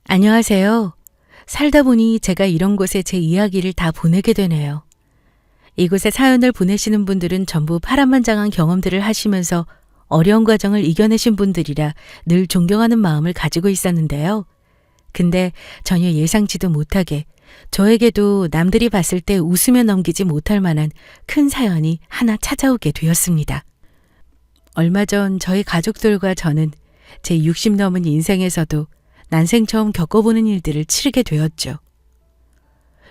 안녕하세요. 살다 보니 제가 이런 곳에 제 이야기를 다 보내게 되네요. 이곳에 사연을 보내시는 분들은 전부 파란만장한 경험들을 하시면서 어려운 과정을 이겨내신 분들이라 늘 존경하는 마음을 가지고 있었는데요. 근데 전혀 예상치도 못하게 저에게도 남들이 봤을 때 웃으며 넘기지 못할 만한 큰 사연이 하나 찾아오게 되었습니다. 얼마 전 저희 가족들과 저는 제 60 넘은 인생에서도 난생 처음 겪어보는 일들을 치르게 되었죠.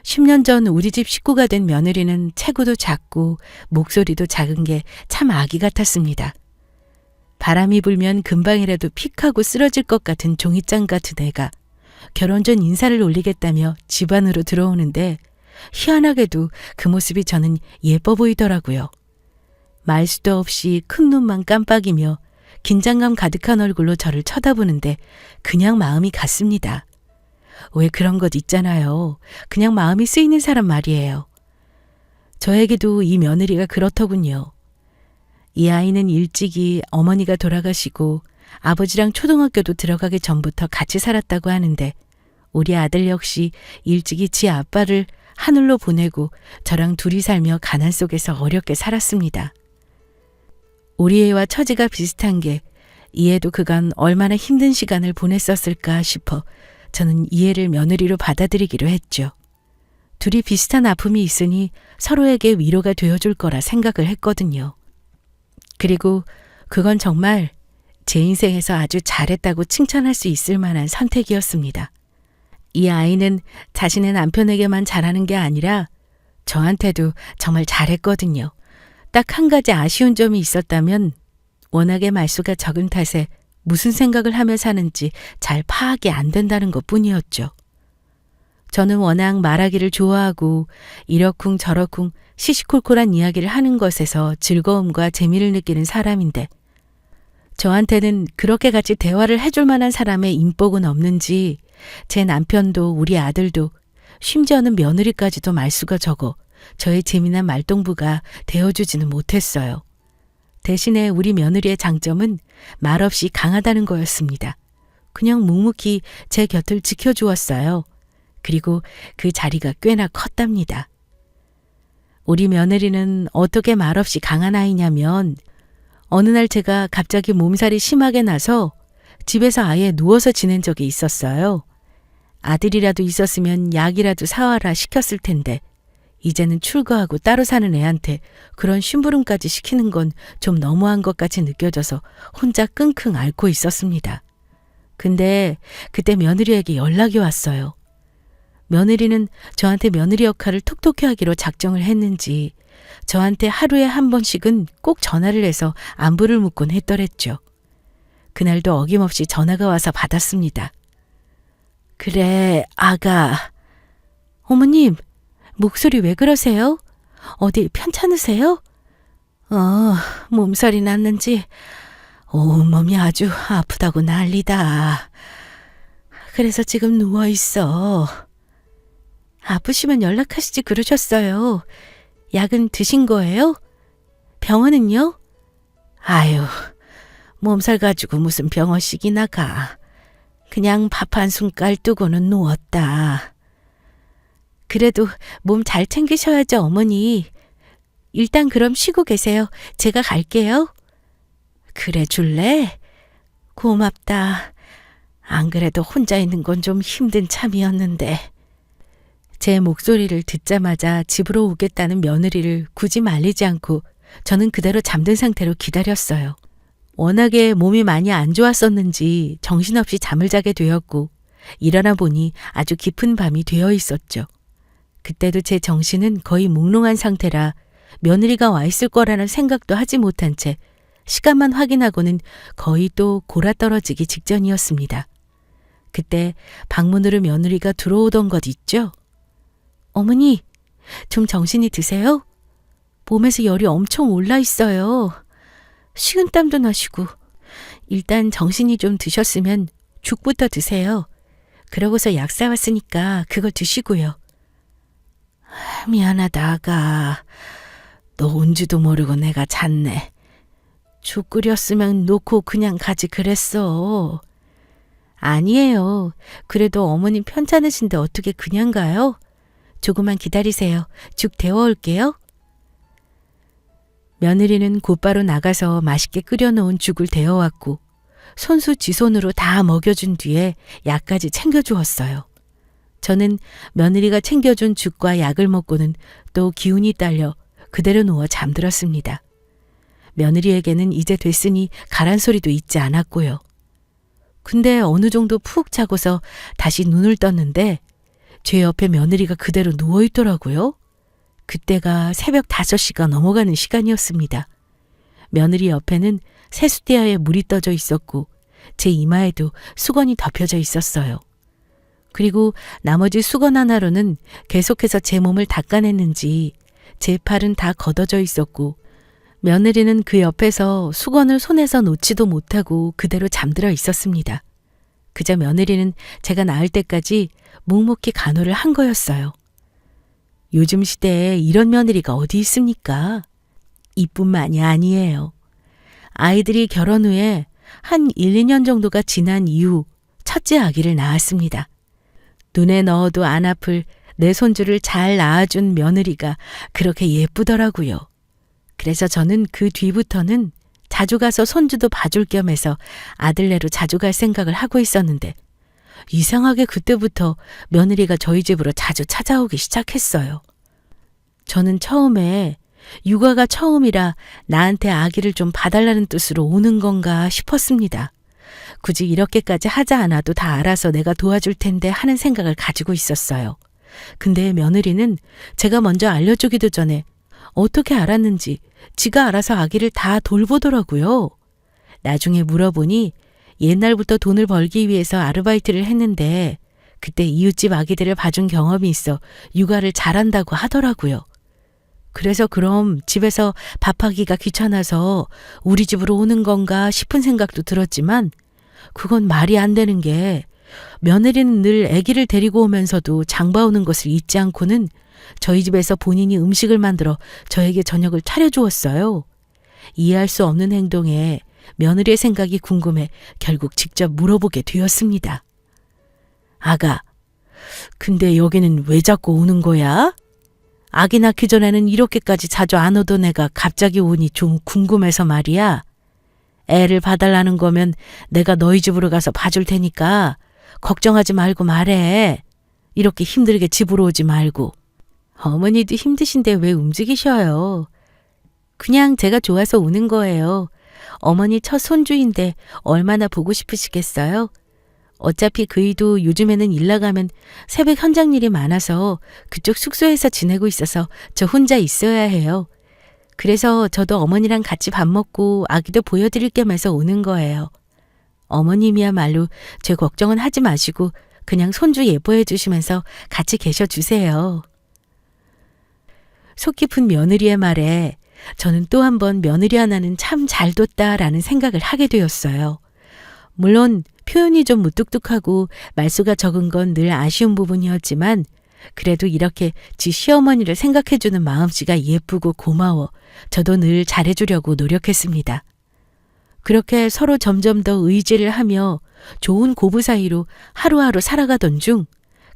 10년 전 우리 집 식구가 된 며느리는 체구도 작고 목소리도 작은 게 참 아기 같았습니다. 바람이 불면 금방이라도 픽하고 쓰러질 것 같은 종이장 같은 애가 결혼 전 인사를 올리겠다며 집 안으로 들어오는데 희한하게도 그 모습이 저는 예뻐 보이더라고요. 말수도 없이 큰 눈만 깜빡이며 긴장감 가득한 얼굴로 저를 쳐다보는데 그냥 마음이 갔습니다. 왜 그런 것 있잖아요. 그냥 마음이 쓰이는 사람 말이에요. 저에게도 이 며느리가 그렇더군요. 이 아이는 일찍이 어머니가 돌아가시고 아버지랑 초등학교도 들어가기 전부터 같이 살았다고 하는데 우리 아들 역시 일찍이 지 아빠를 하늘로 보내고 저랑 둘이 살며 가난 속에서 어렵게 살았습니다. 우리 애와 처지가 비슷한 게 이 애도 그간 얼마나 힘든 시간을 보냈었을까 싶어 저는 이 애를 며느리로 받아들이기로 했죠. 둘이 비슷한 아픔이 있으니 서로에게 위로가 되어줄 거라 생각을 했거든요. 그리고 그건 정말 제 인생에서 아주 잘했다고 칭찬할 수 있을 만한 선택이었습니다. 이 아이는 자신의 남편에게만 잘하는 게 아니라 저한테도 정말 잘했거든요. 딱 한 가지 아쉬운 점이 있었다면 워낙에 말수가 적은 탓에 무슨 생각을 하며 사는지 잘 파악이 안 된다는 것뿐이었죠. 저는 워낙 말하기를 좋아하고 이러쿵 저러쿵 시시콜콜한 이야기를 하는 것에서 즐거움과 재미를 느끼는 사람인데 저한테는 그렇게 같이 대화를 해줄 만한 사람의 인복은 없는지 제 남편도 우리 아들도 심지어는 며느리까지도 말수가 적어 저의 재미난 말동무가 되어주지는 못했어요. 대신에 우리 며느리의 장점은 말없이 강하다는 거였습니다. 그냥 묵묵히 제 곁을 지켜주었어요. 그리고 그 자리가 꽤나 컸답니다. 우리 며느리는 어떻게 말없이 강한 아이냐면 어느 날 제가 갑자기 몸살이 심하게 나서 집에서 아예 누워서 지낸 적이 있었어요. 아들이라도 있었으면 약이라도 사와라 시켰을 텐데 이제는 출가하고 따로 사는 애한테 그런 심부름까지 시키는 건 좀 너무한 것 같이 느껴져서 혼자 끙끙 앓고 있었습니다. 근데 그때 며느리에게 연락이 왔어요. 며느리는 저한테 며느리 역할을 톡톡히 하기로 작정을 했는지 저한테 하루에 한 번씩은 꼭 전화를 해서 안부를 묻곤 했더랬죠. 그날도 어김없이 전화가 와서 받았습니다. 그래, 아가. 어머님, 목소리 왜 그러세요? 어디 편찮으세요? 몸살이 났는지 온몸이 아주 아프다고 난리다. 그래서 지금 누워있어. 아프시면 연락하시지 그러셨어요. 약은 드신 거예요? 병원은요? 아유, 몸살 가지고 무슨 병원식이나 가. 그냥 밥 한 숟갈 뜨고는 누웠다. 그래도 몸 잘 챙기셔야죠, 어머니. 일단 그럼 쉬고 계세요. 제가 갈게요. 그래 줄래? 고맙다. 안 그래도 혼자 있는 건 좀 힘든 참이었는데. 제 목소리를 듣자마자 집으로 오겠다는 며느리를 굳이 말리지 않고 저는 그대로 잠든 상태로 기다렸어요. 워낙에 몸이 많이 안 좋았었는지 정신없이 잠을 자게 되었고 일어나 보니 아주 깊은 밤이 되어 있었죠. 그때도 제 정신은 거의 몽롱한 상태라 며느리가 와 있을 거라는 생각도 하지 못한 채 시간만 확인하고는 거의 또 골아떨어지기 직전이었습니다. 그때 방문으로 며느리가 들어오던 것 있죠? 어머니, 좀 정신이 드세요? 몸에서 열이 엄청 올라 있어요. 식은땀도 나시고 일단 정신이 좀 드셨으면 죽부터 드세요. 그러고서 약 사왔으니까 그거 드시고요. 미안하다, 아가. 너 온지도 모르고 내가 잤네. 죽 끓였으면 놓고 그냥 가지 그랬어. 아니에요. 그래도 어머님 편찮으신데 어떻게 그냥 가요? 조금만 기다리세요. 죽 데워올게요. 며느리는 곧바로 나가서 맛있게 끓여놓은 죽을 데워왔고 손수 쥐손으로 다 먹여준 뒤에 약까지 챙겨주었어요. 저는 며느리가 챙겨준 죽과 약을 먹고는 또 기운이 딸려 그대로 누워 잠들었습니다. 며느리에게는 이제 됐으니 가란 소리도 있지 않았고요. 근데 어느 정도 푹 자고서 다시 눈을 떴는데 제 옆에 며느리가 그대로 누워있더라고요. 그때가 새벽 5시가 넘어가는 시간이었습니다. 며느리 옆에는 세숫대야에 물이 떠져 있었고 제 이마에도 수건이 덮여져 있었어요. 그리고 나머지 수건 하나로는 계속해서 제 몸을 닦아냈는지 제 팔은 다 걷어져 있었고 며느리는 그 옆에서 수건을 손에서 놓지도 못하고 그대로 잠들어 있었습니다. 그저 며느리는 제가 나을 때까지 묵묵히 간호를 한 거였어요. 요즘 시대에 이런 며느리가 어디 있습니까? 이뿐만이 아니에요. 아이들이 결혼 후에 한 1, 2년 정도가 지난 이후 첫째 아기를 낳았습니다. 눈에 넣어도 안 아플 내 손주를 잘 낳아준 며느리가 그렇게 예쁘더라고요. 그래서 저는 그 뒤부터는 자주 가서 손주도 봐줄 겸 해서 아들네로 자주 갈 생각을 하고 있었는데 이상하게 그때부터 며느리가 저희 집으로 자주 찾아오기 시작했어요. 저는 처음에 육아가 처음이라 나한테 아기를 좀 봐달라는 뜻으로 오는 건가 싶었습니다. 굳이 이렇게까지 하지 않아도 다 알아서 내가 도와줄 텐데 하는 생각을 가지고 있었어요. 근데 며느리는 제가 먼저 알려주기도 전에 어떻게 알았는지 지가 알아서 아기를 다 돌보더라고요. 나중에 물어보니 옛날부터 돈을 벌기 위해서 아르바이트를 했는데 그때 이웃집 아기들을 봐준 경험이 있어 육아를 잘한다고 하더라고요. 그래서 그럼 집에서 밥하기가 귀찮아서 우리 집으로 오는 건가 싶은 생각도 들었지만 그건 말이 안 되는 게 며느리는 늘 아기를 데리고 오면서도 장봐오는 것을 잊지 않고는 저희 집에서 본인이 음식을 만들어 저에게 저녁을 차려주었어요. 이해할 수 없는 행동에 며느리의 생각이 궁금해 결국 직접 물어보게 되었습니다. 아가, 근데 여기는 왜 자꾸 오는 거야? 아기 낳기 전에는 이렇게까지 자주 안 오던 애가 갑자기 오니 좀 궁금해서 말이야. 애를 봐달라는 거면 내가 너희 집으로 가서 봐줄 테니까 걱정하지 말고 말해. 이렇게 힘들게 집으로 오지 말고. 어머니도 힘드신데 왜 움직이셔요? 그냥 제가 좋아서 오는 거예요. 어머니 첫 손주인데 얼마나 보고 싶으시겠어요? 어차피 그이도 요즘에는 일 나가면 새벽 현장 일이 많아서 그쪽 숙소에서 지내고 있어서 저 혼자 있어야 해요. 그래서 저도 어머니랑 같이 밥 먹고 아기도 보여드릴 겸 해서 오는 거예요. 어머님이야말로 제 걱정은 하지 마시고 그냥 손주 예뻐해 주시면서 같이 계셔 주세요. 속 깊은 며느리의 말에 저는 또 한 번 며느리 하나는 참 잘 뒀다라는 생각을 하게 되었어요. 물론 표현이 좀 무뚝뚝하고 말수가 적은 건 늘 아쉬운 부분이었지만 그래도 이렇게 지 시어머니를 생각해주는 마음씨가 예쁘고 고마워 저도 늘 잘해주려고 노력했습니다. 그렇게 서로 점점 더 의지를 하며 좋은 고부 사이로 하루하루 살아가던 중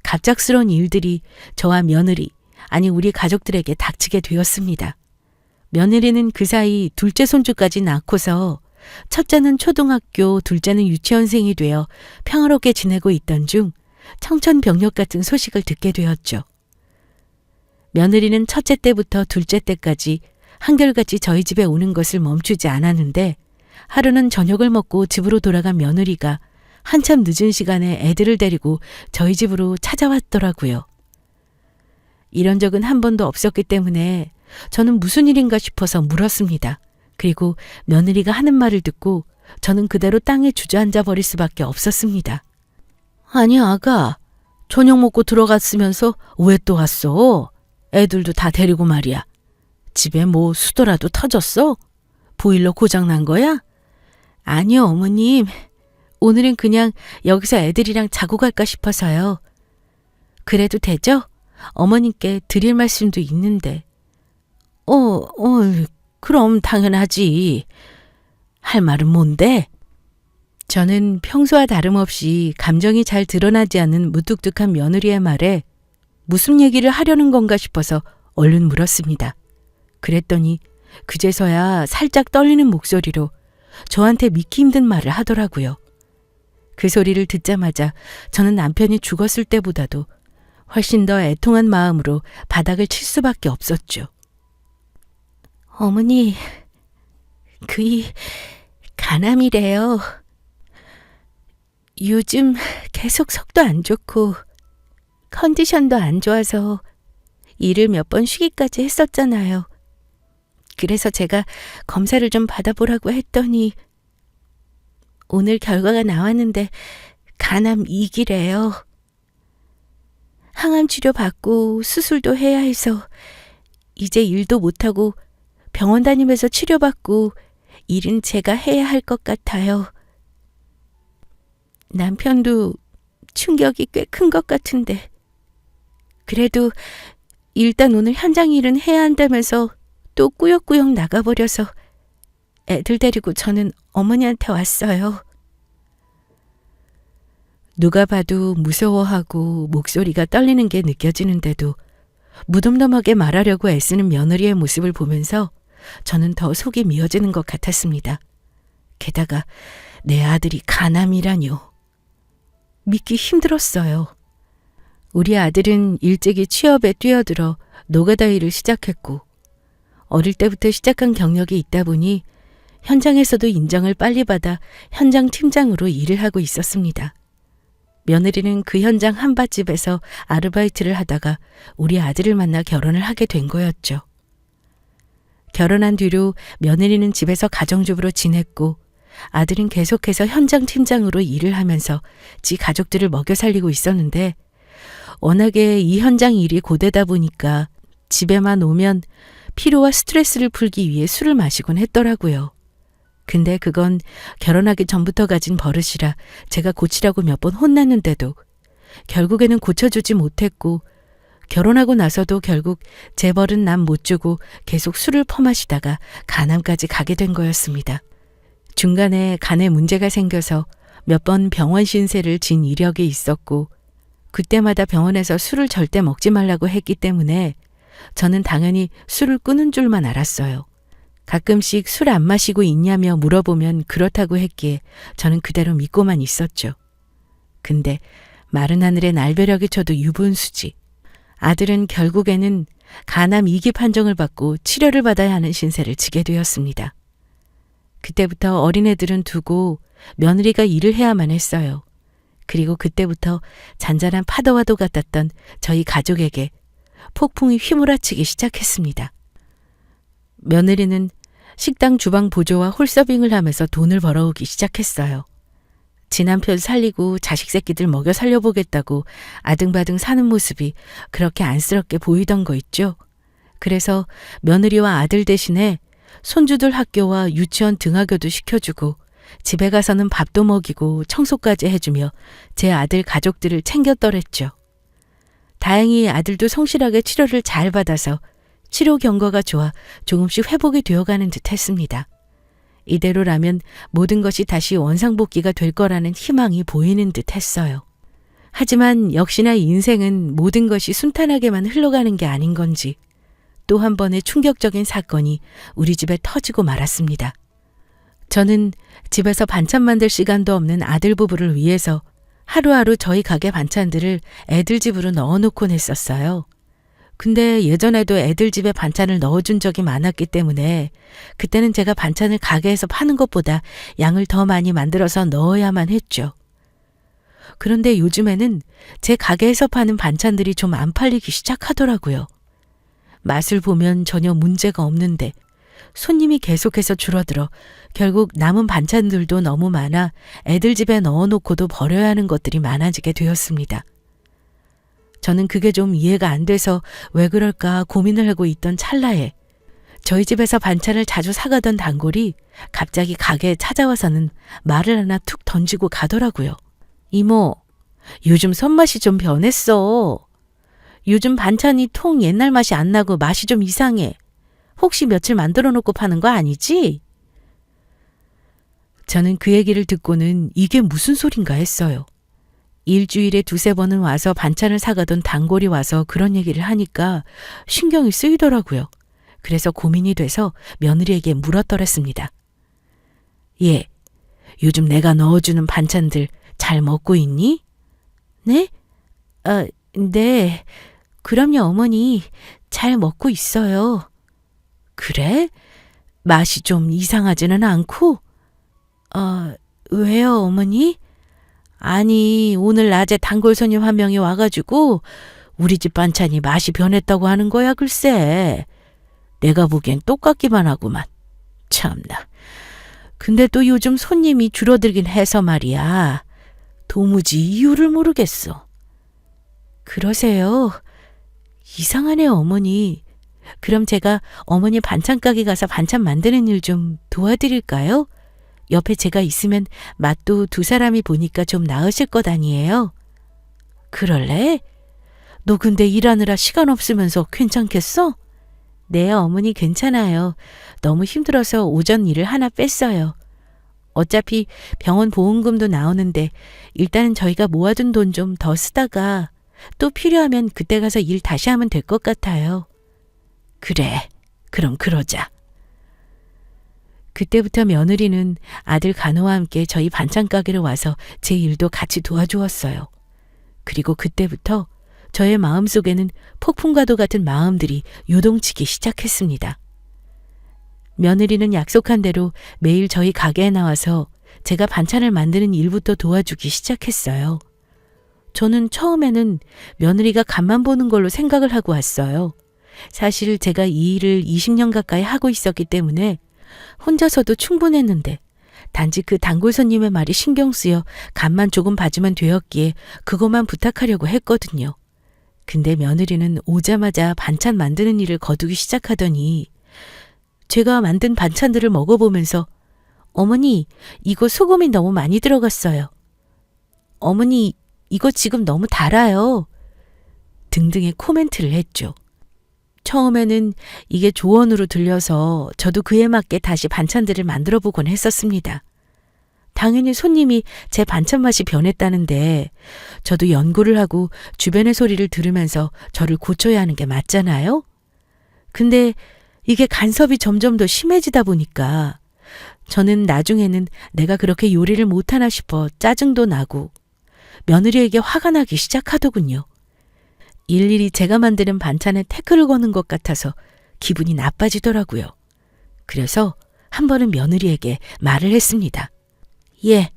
갑작스러운 일들이 저와 며느리, 아니 우리 가족들에게 닥치게 되었습니다. 며느리는 그 사이 둘째 손주까지 낳고서 첫째는 초등학교, 둘째는 유치원생이 되어 평화롭게 지내고 있던 중 청천벽력 같은 소식을 듣게 되었죠. 며느리는 첫째 때부터 둘째 때까지 한결같이 저희 집에 오는 것을 멈추지 않았는데 하루는 저녁을 먹고 집으로 돌아간 며느리가 한참 늦은 시간에 애들을 데리고 저희 집으로 찾아왔더라고요. 이런 적은 한 번도 없었기 때문에 저는 무슨 일인가 싶어서 물었습니다. 그리고 며느리가 하는 말을 듣고 저는 그대로 땅에 주저앉아 버릴 수밖에 없었습니다. 아니 아가, 저녁 먹고 들어갔으면서 왜 또 왔어? 애들도 다 데리고 말이야. 집에 뭐 수도라도 터졌어? 보일러 고장 난 거야? 아니요 어머님, 오늘은 그냥 여기서 애들이랑 자고 갈까 싶어서요. 그래도 되죠? 어머님께 드릴 말씀도 있는데. 그럼 당연하지. 할 말은 뭔데? 저는 평소와 다름없이 감정이 잘 드러나지 않는 무뚝뚝한 며느리의 말에 무슨 얘기를 하려는 건가 싶어서 얼른 물었습니다. 그랬더니 그제서야 살짝 떨리는 목소리로 저한테 믿기 힘든 말을 하더라고요. 그 소리를 듣자마자 저는 남편이 죽었을 때보다도 훨씬 더 애통한 마음으로 바닥을 칠 수밖에 없었죠. 어머니, 그이 간암이래요. 요즘 계속 속도 안 좋고 컨디션도 안 좋아서 일을 몇 번 쉬기까지 했었잖아요. 그래서 제가 검사를 좀 받아보라고 했더니 오늘 결과가 나왔는데 간암 2기래요. 항암 치료 받고 수술도 해야 해서 이제 일도 못하고 병원 다니면서 치료받고 일은 제가 해야 할 것 같아요. 남편도 충격이 꽤 큰 것 같은데 그래도 일단 오늘 현장 일은 해야 한다면서 또 꾸역꾸역 나가버려서 애들 데리고 저는 어머니한테 왔어요. 누가 봐도 무서워하고 목소리가 떨리는 게 느껴지는데도 무덤덤하게 말하려고 애쓰는 며느리의 모습을 보면서 저는 더 속이 미어지는 것 같았습니다. 게다가 내 아들이 간암이라뇨. 믿기 힘들었어요. 우리 아들은 일찍이 취업에 뛰어들어 노가다 일을 시작했고 어릴 때부터 시작한 경력이 있다 보니 현장에서도 인정을 빨리 받아 현장 팀장으로 일을 하고 있었습니다. 며느리는 그 현장 한밭집에서 아르바이트를 하다가 우리 아들을 만나 결혼을 하게 된 거였죠. 결혼한 뒤로 며느리는 집에서 가정주부로 지냈고 아들은 계속해서 현장 팀장으로 일을 하면서 지 가족들을 먹여 살리고 있었는데 워낙에 이 현장 일이 고되다 보니까 집에만 오면 피로와 스트레스를 풀기 위해 술을 마시곤 했더라고요. 근데 그건 결혼하기 전부터 가진 버릇이라 제가 고치라고 몇 번 혼났는데도 결국에는 고쳐주지 못했고 결혼하고 나서도 결국 제 벌은 남 못 주고 계속 술을 퍼마시다가 간암까지 가게 된 거였습니다. 중간에 간에 문제가 생겨서 몇 번 병원 신세를 진 이력이 있었고 그때마다 병원에서 술을 절대 먹지 말라고 했기 때문에 저는 당연히 술을 끊은 줄만 알았어요. 가끔씩 술 안 마시고 있냐며 물어보면 그렇다고 했기에 저는 그대로 믿고만 있었죠. 근데 마른 하늘에 날벼락이 쳐도 유분수지. 아들은 결국에는 간암 2기 판정을 받고 치료를 받아야 하는 신세를 지게 되었습니다. 그때부터 어린애들은 두고 며느리가 일을 해야만 했어요. 그리고 그때부터 잔잔한 파도와도 같았던 저희 가족에게 폭풍이 휘몰아치기 시작했습니다. 며느리는 식당 주방 보조와 홀서빙을 하면서 돈을 벌어오기 시작했어요. 지 남편 살리고 자식 새끼들 먹여 살려보겠다고 아등바등 사는 모습이 그렇게 안쓰럽게 보이던 거 있죠. 그래서 며느리와 아들 대신에 손주들 학교와 유치원 등하교도 시켜주고 집에 가서는 밥도 먹이고 청소까지 해주며 제 아들 가족들을 챙겼더랬죠. 다행히 아들도 성실하게 치료를 잘 받아서 치료 경과가 좋아 조금씩 회복이 되어가는 듯 했습니다. 이대로라면 모든 것이 다시 원상복귀가 될 거라는 희망이 보이는 듯 했어요. 하지만 역시나 인생은 모든 것이 순탄하게만 흘러가는 게 아닌 건지 또 한 번의 충격적인 사건이 우리 집에 터지고 말았습니다. 저는 집에서 반찬 만들 시간도 없는 아들 부부를 위해서 하루하루 저희 가게 반찬들을 애들 집으로 넣어놓곤 했었어요. 근데 예전에도 애들 집에 반찬을 넣어준 적이 많았기 때문에 그때는 제가 반찬을 가게에서 파는 것보다 양을 더 많이 만들어서 넣어야만 했죠. 그런데 요즘에는 제 가게에서 파는 반찬들이 좀 안 팔리기 시작하더라고요. 맛을 보면 전혀 문제가 없는데 손님이 계속해서 줄어들어 결국 남은 반찬들도 너무 많아 애들 집에 넣어놓고도 버려야 하는 것들이 많아지게 되었습니다. 저는 그게 좀 이해가 안 돼서 왜 그럴까 고민을 하고 있던 찰나에 저희 집에서 반찬을 자주 사가던 단골이 갑자기 가게에 찾아와서는 말을 하나 툭 던지고 가더라고요. 이모, 요즘 손맛이 좀 변했어. 요즘 반찬이 통 옛날 맛이 안 나고 맛이 좀 이상해. 혹시 며칠 만들어 놓고 파는 거 아니지? 저는 그 얘기를 듣고는 이게 무슨 소린가 했어요. 일주일에 두세 번은 와서 반찬을 사가던 단골이 와서 그런 얘기를 하니까 신경이 쓰이더라고요. 그래서 고민이 돼서 며느리에게 물었더랬습니다. 예, 요즘 내가 넣어주는 반찬들 잘 먹고 있니? 네? 네. 그럼요, 어머니. 잘 먹고 있어요. 그래? 맛이 좀 이상하지는 않고? 왜요, 어머니? 아니, 오늘 낮에 단골 손님 한 명이 와가지고 우리 집 반찬이 맛이 변했다고 하는 거야, 글쎄. 내가 보기엔 똑같기만 하구만. 참나. 근데 또 요즘 손님이 줄어들긴 해서 말이야. 도무지 이유를 모르겠어. 그러세요? 이상하네요, 어머니. 그럼 제가 어머니 반찬 가게 가서 반찬 만드는 일 좀 도와드릴까요? 옆에 제가 있으면 맛도 두 사람이 보니까 좀 나으실 것 아니에요? 그럴래? 너 근데 일하느라 시간 없으면서 괜찮겠어? 네, 어머니 괜찮아요. 너무 힘들어서 오전 일을 하나 뺐어요. 어차피 병원 보험금도 나오는데 일단은 저희가 모아둔 돈 좀 더 쓰다가 또 필요하면 그때 가서 일 다시 하면 될 것 같아요. 그래, 그럼 그러자. 그때부터 며느리는 아들 간호와 함께 저희 반찬 가게로 와서 제 일도 같이 도와주었어요. 그리고 그때부터 저의 마음속에는 폭풍과도 같은 마음들이 요동치기 시작했습니다. 며느리는 약속한 대로 매일 저희 가게에 나와서 제가 반찬을 만드는 일부터 도와주기 시작했어요. 저는 처음에는 며느리가 간만 보는 걸로 생각을 하고 왔어요. 사실 제가 이 일을 20년 가까이 하고 있었기 때문에 혼자서도 충분했는데 단지 그 단골 손님의 말이 신경 쓰여 간만 조금 봐주면 되었기에 그것만 부탁하려고 했거든요. 근데 며느리는 오자마자 반찬 만드는 일을 거두기 시작하더니 제가 만든 반찬들을 먹어보면서 어머니, 이거 소금이 너무 많이 들어갔어요. 어머니, 이거 지금 너무 달아요. 등등의 코멘트를 했죠. 처음에는 이게 조언으로 들려서 저도 그에 맞게 다시 반찬들을 만들어 보곤 했었습니다. 당연히 손님이 제 반찬 맛이 변했다는데 저도 연구를 하고 주변의 소리를 들으면서 저를 고쳐야 하는 게 맞잖아요. 근데 이게 간섭이 점점 더 심해지다 보니까 저는 나중에는 내가 그렇게 요리를 못하나 싶어 짜증도 나고 며느리에게 화가 나기 시작하더군요. 일일이 제가 만드는 반찬에 태클을 거는 것 같아서 기분이 나빠지더라고요. 그래서 한 번은 며느리에게 말을 했습니다. 예,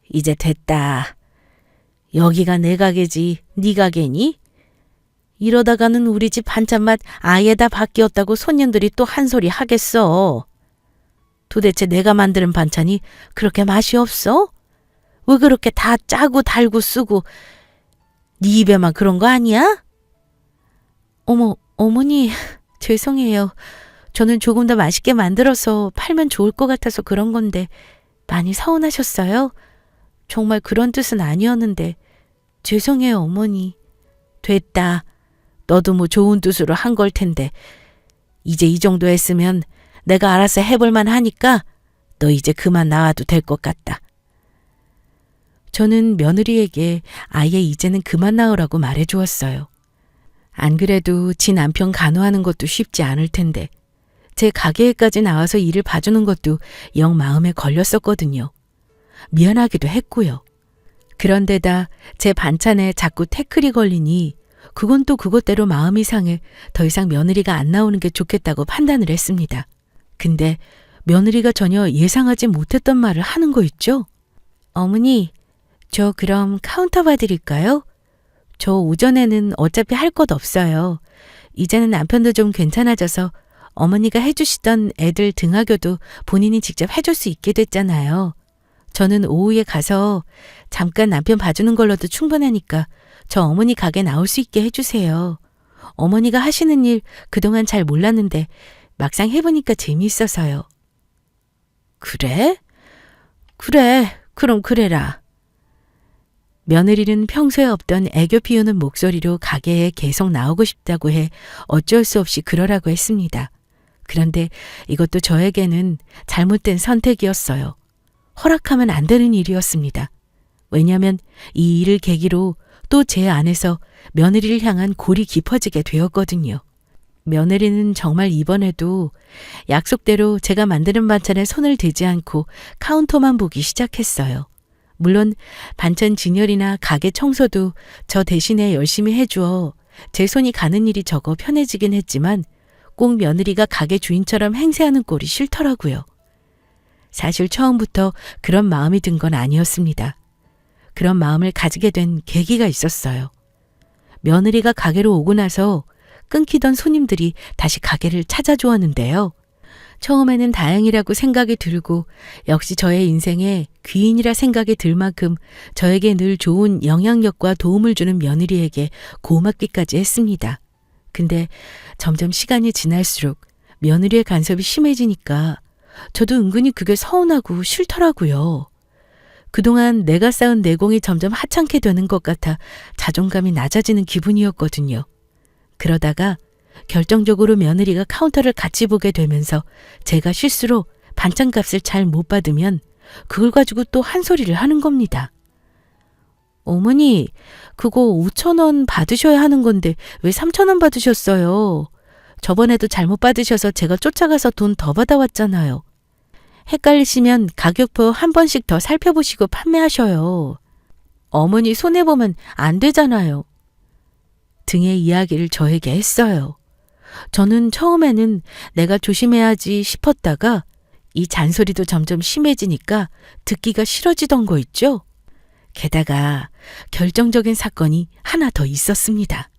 이제 됐다. 여기가 내 가게지 네 가게니? 이러다가는 우리 집 반찬 맛 아예 다 바뀌었다고 손님들이 또 한 소리 하겠어. 도대체 내가 만드는 반찬이 그렇게 맛이 없어? 왜 그렇게 다 짜고 달고 쓰고 네 입에만 그런 거 아니야? 어머니, 죄송해요. 저는 조금 더 맛있게 만들어서 팔면 좋을 것 같아서 그런 건데 많이 서운하셨어요? 정말 그런 뜻은 아니었는데 죄송해요, 어머니. 됐다. 너도 뭐 좋은 뜻으로 한 걸 텐데 이제 이 정도 했으면 내가 알아서 해볼만 하니까 너 이제 그만 나와도 될 것 같다. 저는 며느리에게 아예 이제는 그만 나오라고 말해주었어요. 안 그래도 지 남편 간호하는 것도 쉽지 않을 텐데 제 가게에까지 나와서 일을 봐주는 것도 영 마음에 걸렸었거든요. 미안하기도 했고요. 그런데다 제 반찬에 자꾸 태클이 걸리니 그건 또 그것대로 마음이 상해 더 이상 며느리가 안 나오는 게 좋겠다고 판단을 했습니다. 근데 며느리가 전혀 예상하지 못했던 말을 하는 거 있죠? 어머니, 저 그럼 카운터 봐드릴까요? 저 오전에는 어차피 할 것 없어요. 이제는 남편도 좀 괜찮아져서 어머니가 해주시던 애들 등하교도 본인이 직접 해줄 수 있게 됐잖아요. 저는 오후에 가서 잠깐 남편 봐주는 걸로도 충분하니까 저 어머니 가게 나올 수 있게 해주세요. 어머니가 하시는 일 그동안 잘 몰랐는데 막상 해보니까 재미있어서요. 그래? 그래, 그럼 그래라. 며느리는 평소에 없던 애교 피우는 목소리로 가게에 계속 나오고 싶다고 해 어쩔 수 없이 그러라고 했습니다. 그런데 이것도 저에게는 잘못된 선택이었어요. 허락하면 안 되는 일이었습니다. 왜냐하면 이 일을 계기로 또 제 안에서 며느리를 향한 골이 깊어지게 되었거든요. 며느리는 정말 이번에도 약속대로 제가 만드는 반찬에 손을 대지 않고 카운터만 보기 시작했어요. 물론 반찬 진열이나 가게 청소도 저 대신에 열심히 해주어 제 손이 가는 일이 적어 편해지긴 했지만 꼭 며느리가 가게 주인처럼 행세하는 꼴이 싫더라고요. 사실 처음부터 그런 마음이 든 건 아니었습니다. 그런 마음을 가지게 된 계기가 있었어요. 며느리가 가게로 오고 나서 끊기던 손님들이 다시 가게를 찾아주었는데요. 처음에는 다행이라고 생각이 들고 역시 저의 인생에 귀인이라 생각이 들 만큼 저에게 늘 좋은 영향력과 도움을 주는 며느리에게 고맙기까지 했습니다. 근데 점점 시간이 지날수록 며느리의 간섭이 심해지니까 저도 은근히 그게 서운하고 싫더라고요. 그동안 내가 쌓은 내공이 점점 하찮게 되는 것 같아 자존감이 낮아지는 기분이었거든요. 그러다가 결정적으로 며느리가 카운터를 같이 보게 되면서 제가 실수로 반찬값을 잘 못 받으면 그걸 가지고 또 한 소리를 하는 겁니다. 어머니, 그거 5,000원 받으셔야 하는 건데 왜 3,000원 받으셨어요? 저번에도 잘못 받으셔서 제가 쫓아가서 돈 더 받아왔잖아요. 헷갈리시면 가격표 한 번씩 더 살펴보시고 판매하셔요. 어머니 손해보면 안 되잖아요. 등의 이야기를 저에게 했어요. 저는 처음에는 내가 조심해야지 싶었다가 이 잔소리도 점점 심해지니까 듣기가 싫어지던 거 있죠? 게다가 결정적인 사건이 하나 더 있었습니다.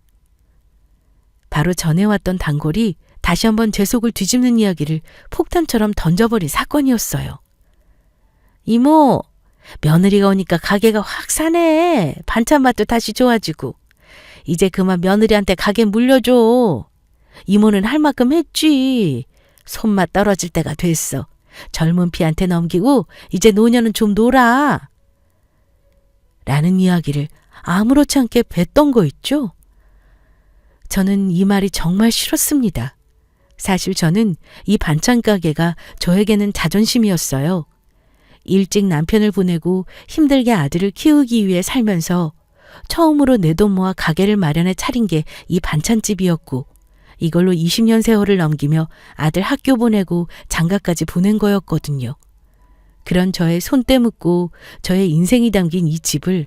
바로 전해왔던 단골이 다시 한번 제 속을 뒤집는 이야기를 폭탄처럼 던져버린 사건이었어요. 이모, 며느리가 오니까 가게가 확 사네. 반찬 맛도 다시 좋아지고. 이제 그만 며느리한테 가게 물려줘. 이모는 할 만큼 했지. 손맛 떨어질 때가 됐어. 젊은 피한테 넘기고 이제 노년은 좀 놀아. 라는 이야기를 아무렇지 않게 뱉던 거 있죠? 저는 이 말이 정말 싫었습니다. 사실 저는 이 반찬 가게가 저에게는 자존심이었어요. 일찍 남편을 보내고 힘들게 아들을 키우기 위해 살면서 처음으로 내 돈 모아 가게를 마련해 차린 게 이 반찬집이었고 이걸로 20년 세월을 넘기며 아들 학교 보내고 장가까지 보낸 거였거든요. 그런 저의 손때 묻고 저의 인생이 담긴 이 집을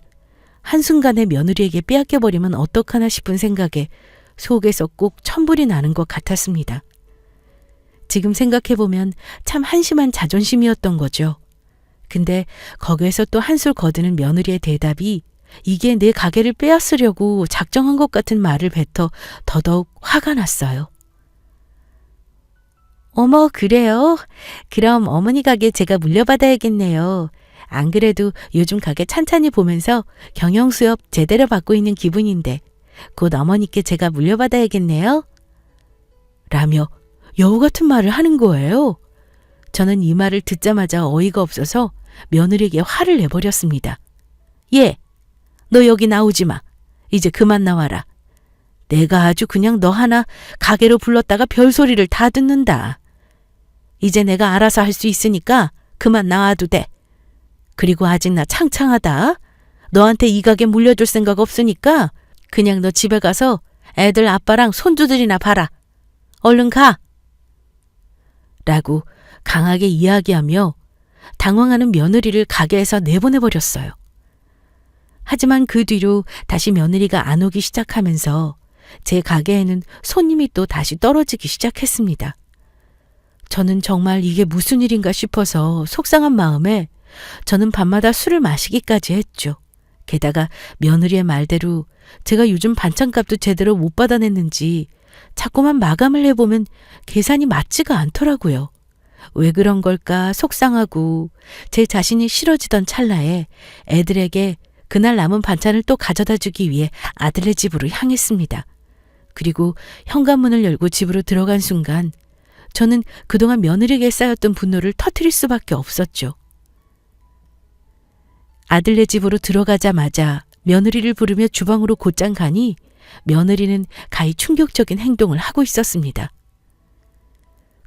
한순간에 며느리에게 빼앗겨버리면 어떡하나 싶은 생각에 속에서 꼭 천불이 나는 것 같았습니다. 지금 생각해보면 참 한심한 자존심이었던 거죠. 근데 거기에서 또 한술 거드는 며느리의 대답이 이게 내 가게를 빼앗으려고 작정한 것 같은 말을 뱉어 더더욱 화가 났어요. 어머, 그래요? 그럼 어머니 가게 제가 물려받아야겠네요. 안 그래도 요즘 가게 찬찬히 보면서 경영수업 제대로 받고 있는 기분인데 곧 어머니께 제가 물려받아야겠네요. 라며 여우 같은 말을 하는 거예요. 저는 이 말을 듣자마자 어이가 없어서 며느리에게 화를 내버렸습니다. 예, 너 여기 나오지 마. 이제 그만 나와라. 내가 아주 그냥 너 하나 가게로 불렀다가 별소리를 다 듣는다. 이제 내가 알아서 할 수 있으니까 그만 나와도 돼. 그리고 아직 나 창창하다. 너한테 이 가게 물려줄 생각 없으니까 그냥 너 집에 가서 애들 아빠랑 손주들이나 봐라. 얼른 가. 라고 강하게 이야기하며 당황하는 며느리를 가게에서 내보내버렸어요. 하지만 그 뒤로 다시 며느리가 안 오기 시작하면서 제 가게에는 손님이 또 다시 떨어지기 시작했습니다. 저는 정말 이게 무슨 일인가 싶어서 속상한 마음에 저는 밤마다 술을 마시기까지 했죠. 게다가 며느리의 말대로 제가 요즘 반찬값도 제대로 못 받아냈는지 자꾸만 마감을 해보면 계산이 맞지가 않더라고요. 왜 그런 걸까 속상하고 제 자신이 싫어지던 찰나에 애들에게 그날 남은 반찬을 또 가져다 주기 위해 아들네 집으로 향했습니다. 그리고 현관문을 열고 집으로 들어간 순간 저는 그동안 며느리에게 쌓였던 분노를 터뜨릴 수밖에 없었죠. 아들네 집으로 들어가자마자 며느리를 부르며 주방으로 곧장 가니 며느리는 가히 충격적인 행동을 하고 있었습니다.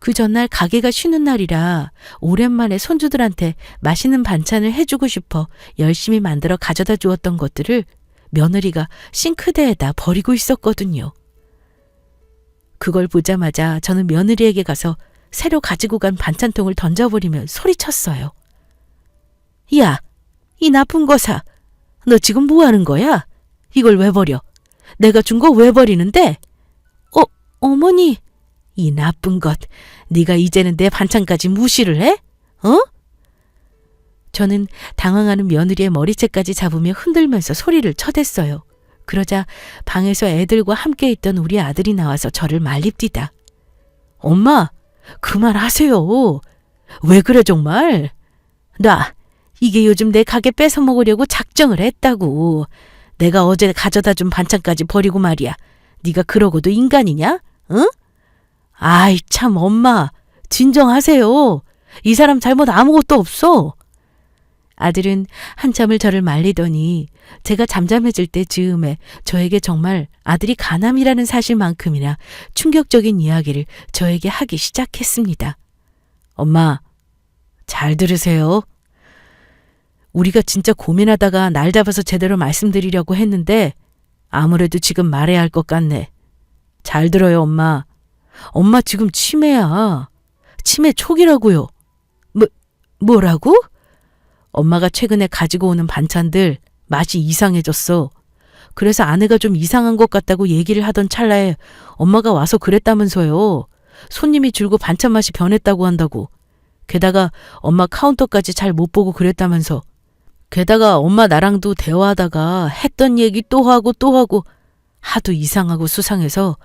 그 전날 가게가 쉬는 날이라 오랜만에 손주들한테 맛있는 반찬을 해주고 싶어 열심히 만들어 가져다 주었던 것들을 며느리가 싱크대에다 버리고 있었거든요. 그걸 보자마자 저는 며느리에게 가서 새로 가지고 간 반찬통을 던져버리며 소리쳤어요. 야, 이 나쁜 거사. 너 지금 뭐 하는 거야? 이걸 왜 버려? 내가 준 거 왜 버리는데? 어머니. 이 나쁜 것. 네가 이제는 내 반찬까지 무시를 해? 어? 저는 당황하는 며느리의 머리채까지 잡으며 흔들면서 소리를 쳐댔어요. 그러자 방에서 애들과 함께 있던 우리 아들이 나와서 저를 말립디다. 엄마, 그만하세요. 왜 그래 정말? 나 이게 요즘 내 가게 뺏어 먹으려고 작정을 했다고. 내가 어제 가져다 준 반찬까지 버리고 말이야. 네가 그러고도 인간이냐? 응? 아이 참 엄마, 진정하세요. 이 사람 잘못 아무것도 없어. 아들은 한참을 저를 말리더니 제가 잠잠해질 때 즈음에 저에게 정말 아들이 간암이라는 사실만큼이나 충격적인 이야기를 저에게 하기 시작했습니다. 엄마, 잘 들으세요. 우리가 진짜 고민하다가 날 잡아서 제대로 말씀드리려고 했는데 아무래도 지금 말해야 할 것 같네. 잘 들어요, 엄마. 엄마 지금 치매야. 치매 초기라고요. 뭐라고? 엄마가 최근에 가지고 오는 반찬들 맛이 이상해졌어. 그래서 아내가 좀 이상한 것 같다고 얘기를 하던 찰나에 엄마가 와서 그랬다면서요. 손님이 줄고 반찬 맛이 변했다고 한다고. 게다가 엄마 카운터까지 잘 못 보고 그랬다면서. 게다가 엄마 나랑도 대화하다가 했던 얘기 또 하고 하도 이상하고 수상해서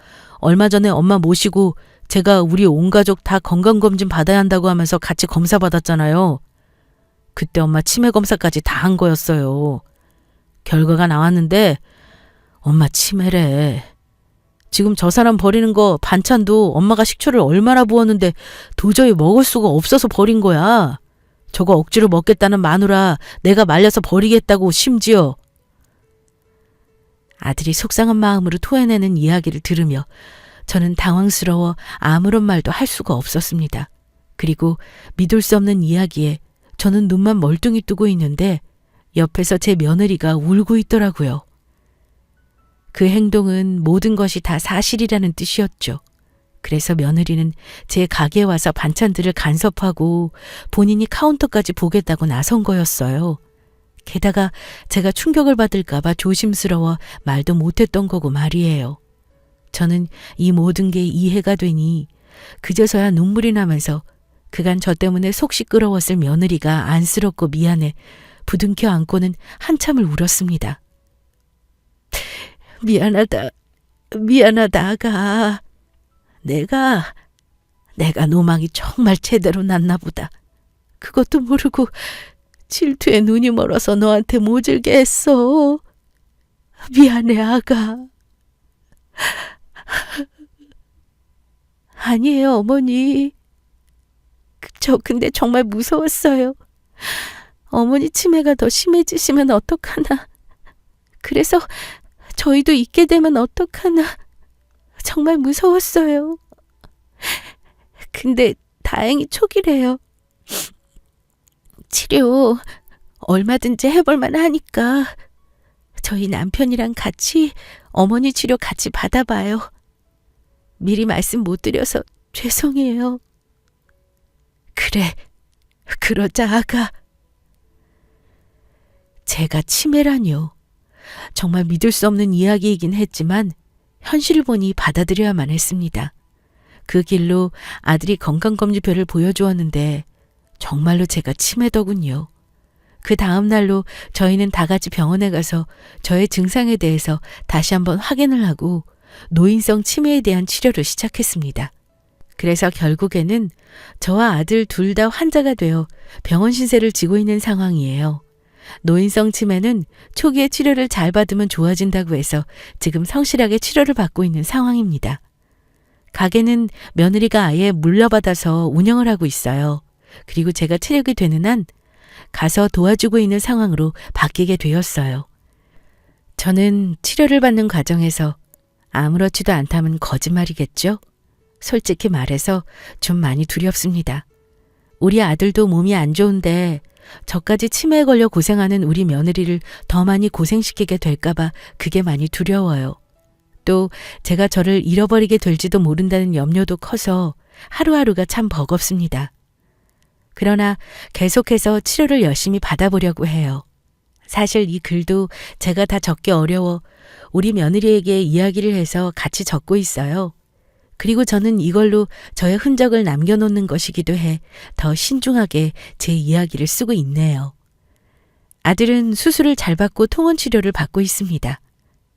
얼마 전에 엄마 모시고 제가 우리 온 가족 다 건강검진 받아야 한다고 하면서 같이 검사 받았잖아요. 그때 엄마 치매 검사까지 다 한 거였어요. 결과가 나왔는데 엄마 치매래. 지금 저 사람 버리는 거 반찬도 엄마가 식초를 얼마나 부었는데 도저히 먹을 수가 없어서 버린 거야. 저거 억지로 먹겠다는 마누라 내가 말려서 버리겠다고 심지어. 아들이 속상한 마음으로 토해내는 이야기를 들으며 저는 당황스러워 아무런 말도 할 수가 없었습니다. 그리고 믿을 수 없는 이야기에 저는 눈만 멀뚱히 뜨고 있는데 옆에서 제 며느리가 울고 있더라고요. 그 행동은 모든 것이 다 사실이라는 뜻이었죠. 그래서 며느리는 제 가게에 와서 반찬들을 간섭하고 본인이 카운터까지 보겠다고 나선 거였어요. 게다가 제가 충격을 받을까 봐 조심스러워 말도 못했던 거고 말이에요. 저는 이 모든 게 이해가 되니 그제서야 눈물이 나면서 그간 저 때문에 속 시끄러웠을 며느리가 안쓰럽고 미안해 부둥켜 안고는 한참을 울었습니다. 미안하다 아가. 내가 노망이 정말 제대로 났나 보다. 그것도 모르고 질투에 눈이 멀어서 너한테 모질게 했어. 미안해 아가. 아니에요 어머니. 저 근데 정말 무서웠어요. 어머니 치매가 더 심해지시면 어떡하나. 그래서 저희도 있게 되면 어떡하나. 정말 무서웠어요. 근데 다행히 초기래요. 치료 얼마든지 해볼만 하니까 저희 남편이랑 같이 어머니 치료 같이 받아봐요. 미리 말씀 못 드려서 죄송해요. 그래, 그러자 아가. 제가 치매라뇨. 정말 믿을 수 없는 이야기이긴 했지만 현실을 보니 받아들여야만 했습니다. 그 길로 아들이 건강검진표를 보여주었는데 정말로 제가 치매더군요. 그 다음 날로 저희는 다 같이 병원에 가서 저의 증상에 대해서 다시 한번 확인을 하고 노인성 치매에 대한 치료를 시작했습니다. 그래서 결국에는 저와 아들 둘 다 환자가 되어 병원 신세를 지고 있는 상황이에요. 노인성 치매는 초기에 치료를 잘 받으면 좋아진다고 해서 지금 성실하게 치료를 받고 있는 상황입니다. 가게는 며느리가 아예 물려받아서 운영을 하고 있어요. 그리고 제가 체력이 되는 한 가서 도와주고 있는 상황으로 바뀌게 되었어요. 저는 치료를 받는 과정에서 아무렇지도 않다면 거짓말이겠죠? 솔직히 말해서 좀 많이 두렵습니다. 우리 아들도 몸이 안 좋은데 저까지 치매에 걸려 고생하는 우리 며느리를 더 많이 고생시키게 될까봐 그게 많이 두려워요. 또 제가 저를 잃어버리게 될지도 모른다는 염려도 커서 하루하루가 참 버겁습니다. 그러나 계속해서 치료를 열심히 받아보려고 해요. 사실 이 글도 제가 다 적기 어려워 우리 며느리에게 이야기를 해서 같이 적고 있어요. 그리고 저는 이걸로 저의 흔적을 남겨놓는 것이기도 해 더 신중하게 제 이야기를 쓰고 있네요. 아들은 수술을 잘 받고 통원 치료를 받고 있습니다.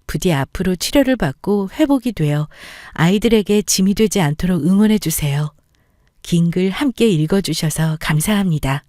부디 앞으로 치료를 받고 회복이 되어 아이들에게 짐이 되지 않도록 응원해 주세요. 긴 글 함께 읽어주셔서 감사합니다.